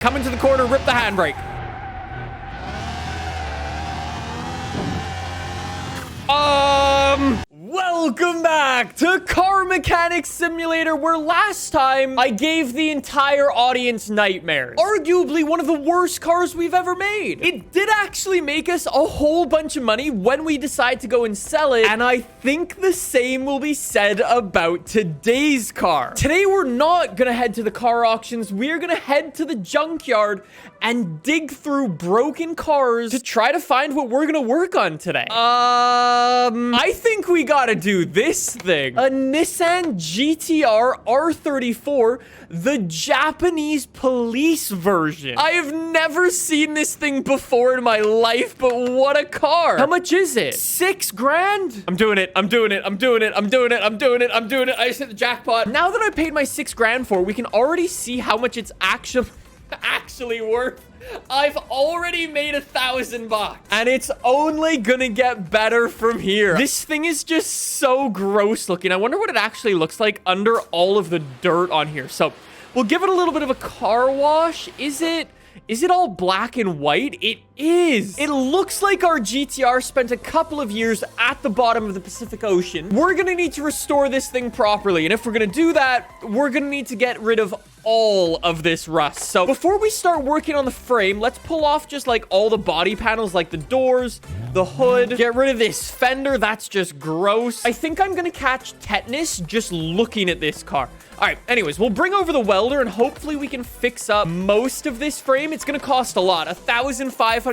Come into the corner, rip the handbrake. Welcome back to Car Mechanic Simulator, where last time I gave the entire audience nightmares. Arguably one of the worst cars we've ever made. It did actually make us a whole bunch of money when we decide to go and sell it, and I think the same will be said about today's car. Today we're not gonna head to the car auctions. We're gonna head to the junkyard and dig through broken cars to try to find what we're gonna work on today. I think we gotta do this thing. A Nissan GTR R34, the Japanese police version. I have never seen this thing before in my life, but what a car. How much is it? 6 grand? I'm doing it. I'm doing it. I'm doing it. I'm doing it. I'm doing it. I'm doing it. I just hit the jackpot. Now that I paid my 6 grand for it, we can already see how much it's actually worth. I've already made $1,000 and it's only gonna get better from here. This thing is just so gross looking. I wonder what it actually looks like under all of the dirt on here. So we'll give it a little bit of a car wash. Is it all black and white? It is. It looks like our GTR spent a couple of years at the bottom of the Pacific Ocean. We're gonna need to restore this thing properly, and if we're gonna do that, we're gonna need to get rid of all of this rust. So before we start working on the frame, let's pull off just like all the body panels, like the doors, the hood, get rid of this fender. That's just gross. I think I'm gonna catch tetanus just looking at this car. All right, anyways, we'll bring over the welder and hopefully we can fix up most of this frame. It's gonna cost a lot, $1,500.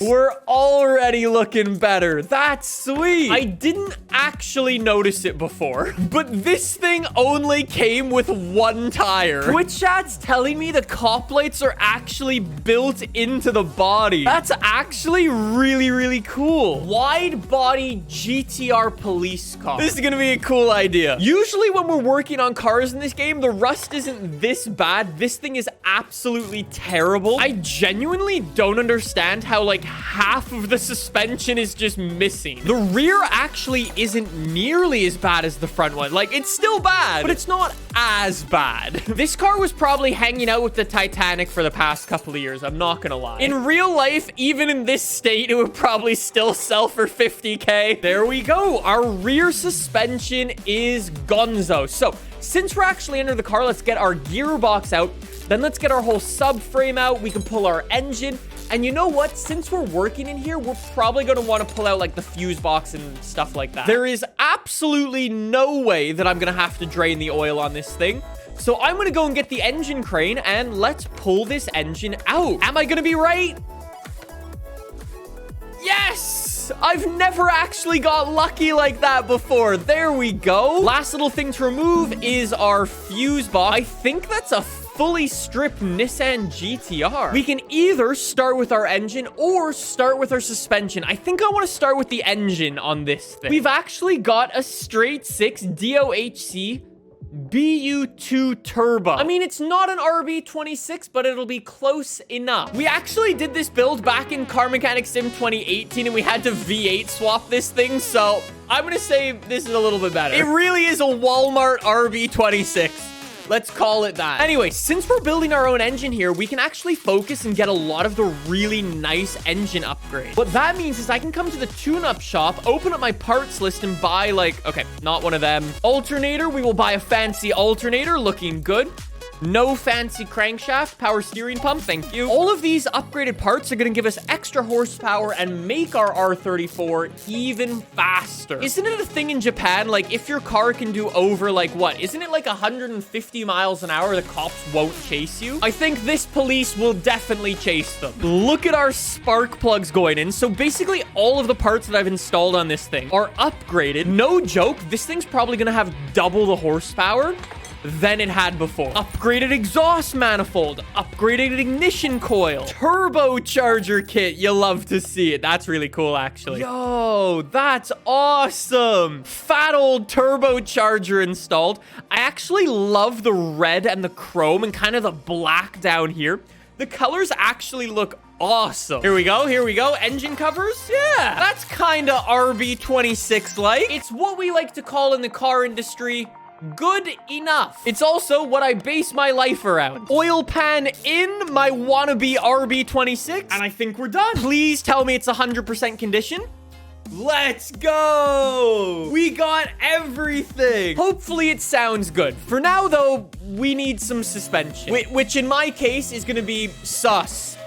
We're already looking better. That's sweet. I didn't actually notice it before, but this thing only came with 1 tire. Twitch chat's telling me the cop lights are actually built into the body. That's actually really, really cool. Wide body GTR police car. This is gonna be a cool idea. Usually when we're working on cars in this game, the rust isn't this bad. This thing is absolutely terrible. I genuinely don't understand how like half of the suspension is just missing. The rear actually isn't nearly as bad as the front one. Like, it's still bad, but it's not as bad. This car was probably hanging out with the Titanic for the past couple of years. I'm not gonna lie. In real life, even in this state, it would probably still sell for 50K. There we go. Our rear suspension is gonzo. So since we're actually under the car, let's get our gearbox out. Then let's get our whole subframe out. We can pull our engine. And you know what? Since we're working in here, we're probably going to want to pull out like the fuse box and stuff like that. There is absolutely no way that I'm going to have to drain the oil on this thing. So I'm going to go and get the engine crane and let's pull this engine out. Am I going to be right? Yes! I've never actually got lucky like that before. There we go. Last little thing to remove is our fuse box. I think that's a fully stripped Nissan GTR. We can either start with our engine or start with our suspension. I think I want to start with the engine on this thing. We've actually got a straight 6 DOHC BU2 turbo. I mean, it's not an RB26, but it'll be close enough. We actually did this build back in Car Mechanic Sim 2018, and we had to V8 swap this thing, so I'm gonna say this is a little bit better. It really is a Walmart RB26. Let's call it that. Anyway, since we're building our own engine here, we can actually focus and get a lot of the really nice engine upgrades. What that means is I can come to the tune-up shop, open up my parts list and buy like, okay, not one of them. Alternator, we will buy a fancy alternator, looking good. No fancy crankshaft, power steering pump, thank you. All of these upgraded parts are gonna give us extra horsepower and make our R34 even faster. Isn't it a thing in Japan, like if your car can do over like what? Isn't it like 150 miles an hour, the cops won't chase you? I think this police will definitely chase them. Look at our spark plugs going in. So basically all of the parts that I've installed on this thing are upgraded. No joke, this thing's probably gonna have double the horsepower than it had before. Upgraded exhaust manifold, upgraded ignition coil, turbocharger kit. You love to see it. That's really cool, actually. Yo, that's awesome. Fat old turbocharger installed. I actually love the red and the chrome and kind of the black down here. The colors actually look awesome. Here we go. Here we go. Engine covers. Yeah, that's kind of RB26 like. It's what we like to call in the car industry Good enough. It's also what I base my life around. Oil pan in my wannabe RB26. And I think we're done. Please tell me it's 100% condition. Let's go. We got everything. Hopefully it sounds good. For now, though, we need some suspension, which in my case is going to be suspension.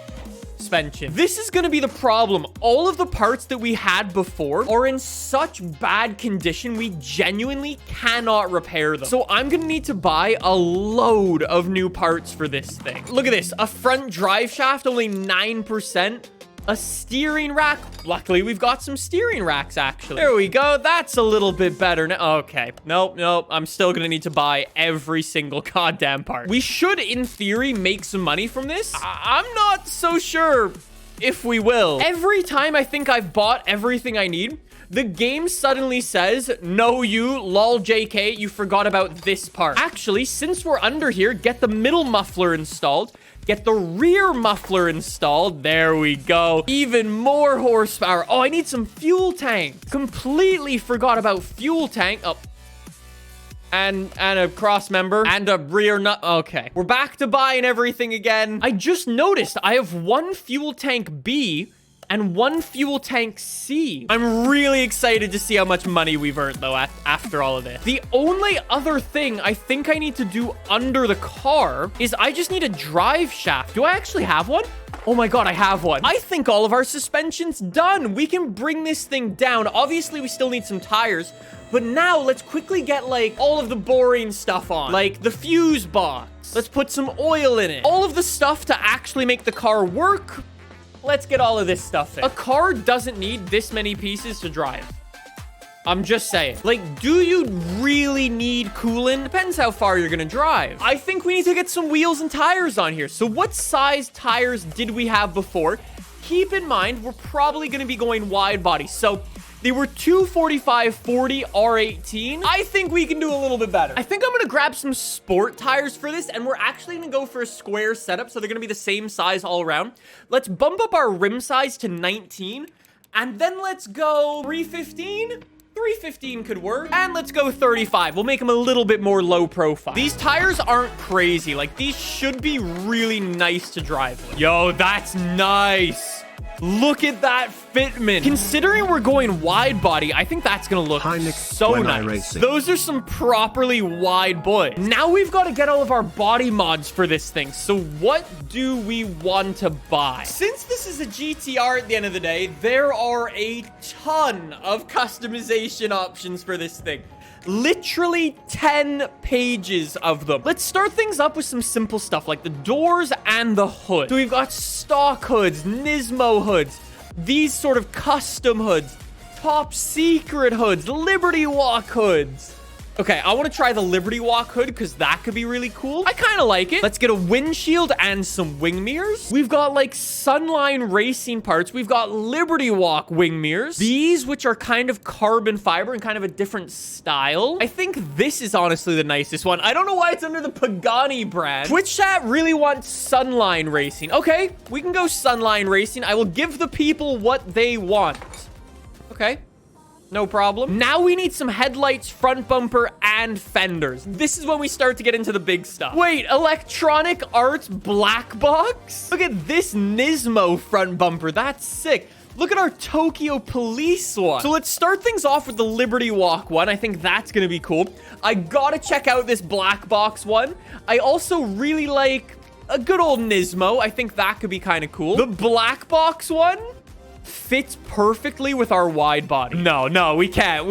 This is going to be the problem. All of the parts that we had before are in such bad condition, we genuinely cannot repair them. So I'm going to need to buy a load of new parts for this thing. Look at this. A front drive shaft, only 9%. A steering rack. Luckily, we've got some steering racks, actually. There we go. That's a little bit better now. Okay. Nope. I'm still gonna need to buy every single goddamn part. We should, in theory, make some money from this. I'm not so sure if we will. Every time I think I've bought everything I need, the game suddenly says, no, you, lol JK, you forgot about this part. Actually, since we're under here, get the middle muffler installed. Get the rear muffler installed. There we go. Even more horsepower. Oh, I need some fuel tank. Completely forgot about fuel tank. Oh. And a cross member and a rear nut. Okay. We're back to buying everything again. I just noticed I have one fuel tank B and one fuel tank C. I'm really excited to see how much money we've earned, though, after all of this. The only other thing I think I need to do under the car is I just need a drive shaft. Do I actually have one? Oh my god, I have one. I think all of our suspension's done. We can bring this thing down. Obviously, we still need some tires. But now, let's quickly get, like, all of the boring stuff on. Like, the fuse box. Let's put some oil in it. All of the stuff to actually make the car work. Let's get all of this stuff in. A car doesn't need this many pieces to drive. I'm just saying. Like, do you really need coolant? Depends how far you're gonna drive. I think we need to get some wheels and tires on here. So what size tires did we have before? Keep in mind, we're probably gonna be going wide body. So they were 245/40 R18. I think we can do a little bit better. I think I'm gonna grab some sport tires for this, and we're actually gonna go for a square setup, so they're gonna be the same size all around. Let's bump up our rim size to 19, and then let's go 315. 315 could work. And let's go 35. We'll make them a little bit more low profile. These tires aren't crazy. Like, these should be really nice to drive with. Yo, that's nice. Look at that fitment. Considering we're going wide body, I think that's gonna look so nice. Those are some properly wide boys. Now we've got to get all of our body mods for this thing. So what do we want to buy? Since this is a GTR at the end of the day, there are a ton of customization options for this thing. Literally 10 pages of them. Let's start things up with some simple stuff like the doors and the hood. So we've got stock hoods, Nismo hoods, these sort of custom hoods, top secret hoods, Liberty Walk hoods. Okay, I want to try the Liberty Walk hood because that could be really cool. I kind of like it. Let's get a windshield and some wing mirrors. We've got like Sunline racing parts. We've got Liberty Walk wing mirrors. These, which are kind of carbon fiber and kind of a different style. I think this is honestly the nicest one. I don't know why it's under the Pagani brand. Twitch chat really wants Sunline racing. Okay, we can go Sunline racing. I will give the people what they want. Okay. No problem. Now we need some headlights, front bumper, and fenders. This is when we start to get into the big stuff. Wait, Electronic Arts black box? Look at this Nismo front bumper. That's sick. Look at our Tokyo Police one. So let's start things off with the Liberty Walk one. I think that's gonna be cool. I gotta check out this black box one. I also really like a good old Nismo. I think that could be kind of cool. The black box one fits perfectly with our wide body. No, we can't,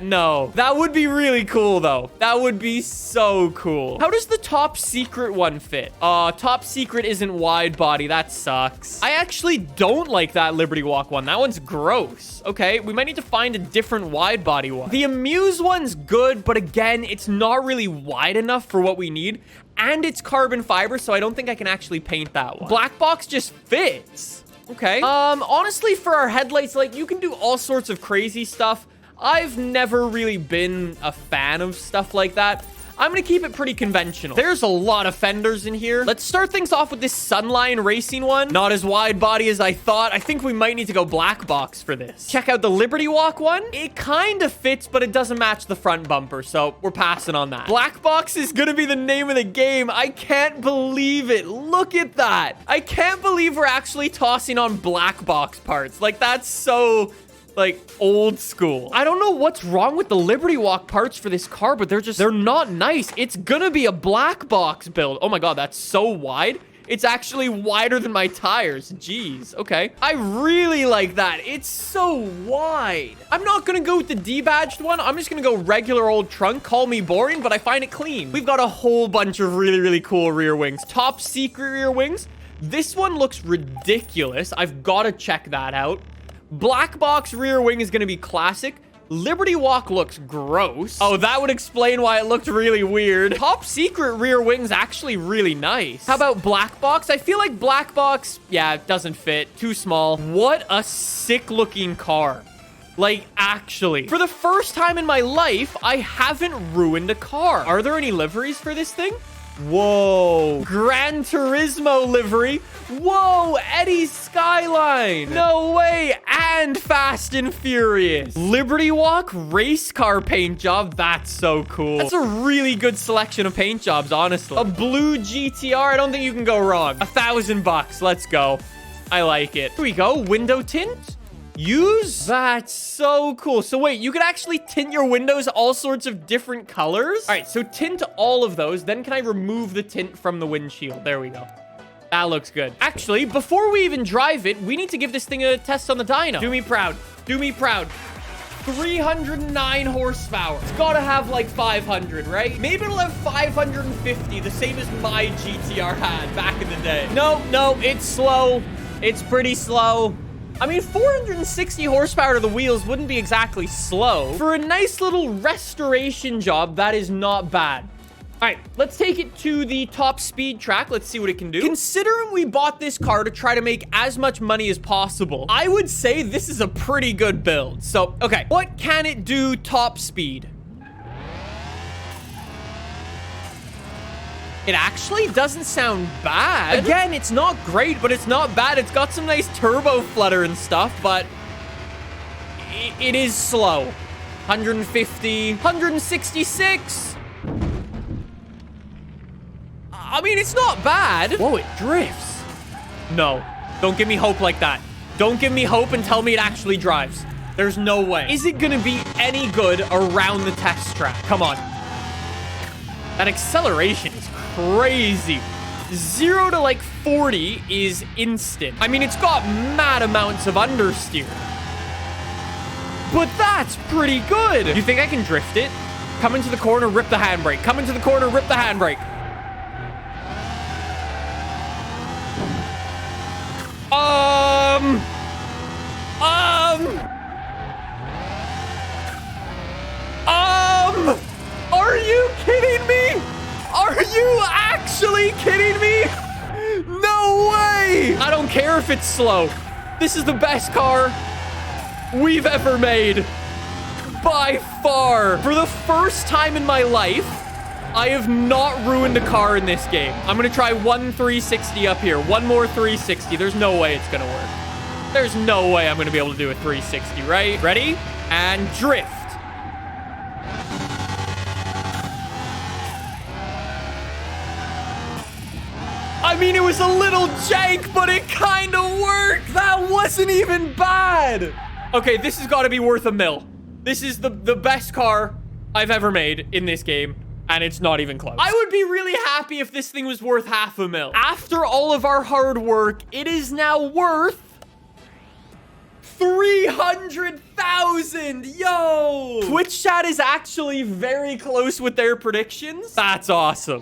no. That would be really cool, though. That would be so cool. How does the top secret one fit? Top secret isn't wide body. That sucks. I actually don't like that Liberty Walk one. That one's gross. Okay, we might need to find a different wide body one. The Amuse one's good, but again, it's not really wide enough for what we need. And it's carbon fiber, so I don't think I can actually paint that one. Black box just fits. Okay. Honestly, for our headlights, like, you can do all sorts of crazy stuff. I've never really been a fan of stuff like that. I'm gonna keep it pretty conventional. There's a lot of fenders in here. Let's start things off with this Sunline Racing one. Not as wide body as I thought. I think we might need to go black box for this. Check out the Liberty Walk one. It kind of fits, but it doesn't match the front bumper, so we're passing on that. Black box is gonna be the name of the game. I can't believe it. Look at that. I can't believe we're actually tossing on black box parts. Like, that's so... like old school. I don't know what's wrong with the Liberty Walk parts for this car, but they're not nice. It's gonna be a black box build. Oh my god, that's so wide. It's actually wider than my tires. Jeez. Okay. I really like that. It's so wide. I'm not gonna go with the debadged one. I'm just gonna go regular old trunk. Call me boring, but I find it clean. We've got a whole bunch of really, really cool rear wings. Top secret rear wings. This one looks ridiculous. I've got to check that out. Black box rear wing is going to be classic. Liberty Walk looks gross. Oh, that would explain why it looked really weird. Top secret rear wing's actually really nice. How about black box? I feel like black box, yeah, it doesn't fit. Too small. What a sick looking car. Like, actually. For the first time in my life, I haven't ruined a car. Are there any liveries for this thing? Whoa. Gran Turismo livery. Whoa. Eddie's Skyline. No way. And Fast and Furious. Liberty Walk race car paint job. That's so cool. That's a really good selection of paint jobs, honestly. A blue GTR. I don't think you can go wrong. $1,000. Let's go. I like it. Here we go. Window tint. Use? That's so cool. So wait, you could actually tint your windows all sorts of different colors? All right, so tint all of those. Then can I remove the tint from the windshield? There we go. That looks good. Actually, before we even drive it, we need to give this thing a test on the dyno. Do me proud. Do me proud. 309 horsepower. It's gotta have like 500, right? Maybe it'll have 550, the same as my GTR had back in the day. No, it's slow. It's pretty slow. I mean, 460 horsepower to the wheels wouldn't be exactly slow. For a nice little restoration job, that is not bad. All right, let's take it to the top speed track. Let's see what it can do. Considering we bought this car to try to make as much money as possible, I would say this is a pretty good build. So, okay, what can it do top speed? It actually doesn't sound bad. Again, it's not great, but it's not bad. It's got some nice turbo flutter and stuff, but it is slow. 150, 166. I mean, it's not bad. Whoa, it drifts. No, don't give me hope like that. Don't give me hope and tell me it actually drives. There's no way. Is it gonna be any good around the test track? Come on. That acceleration is crazy. 0 to like 40 is instant. I mean, it's got mad amounts of understeer, but that's pretty good. You think I can drift it? Come into the corner, rip the handbrake. Come into the corner, rip the handbrake. Are you kidding me? Are you actually kidding me? No way! I don't care if it's slow. This is the best car we've ever made. By far. For the first time in my life, I have not ruined a car in this game. I'm going to try one 360 up here. One more 360. There's no way it's going to work. There's no way I'm going to be able to do a 360, right? Ready? And drift. I mean, it was a little jank, but it kind of worked. That wasn't even bad. Okay, this has got to be worth $1 million. This is the best car I've ever made in this game, and it's not even close. I would be really happy if this thing was worth $500,000. After all of our hard work, it is now worth $300,000. Yo! Twitch chat is actually very close with their predictions. That's awesome.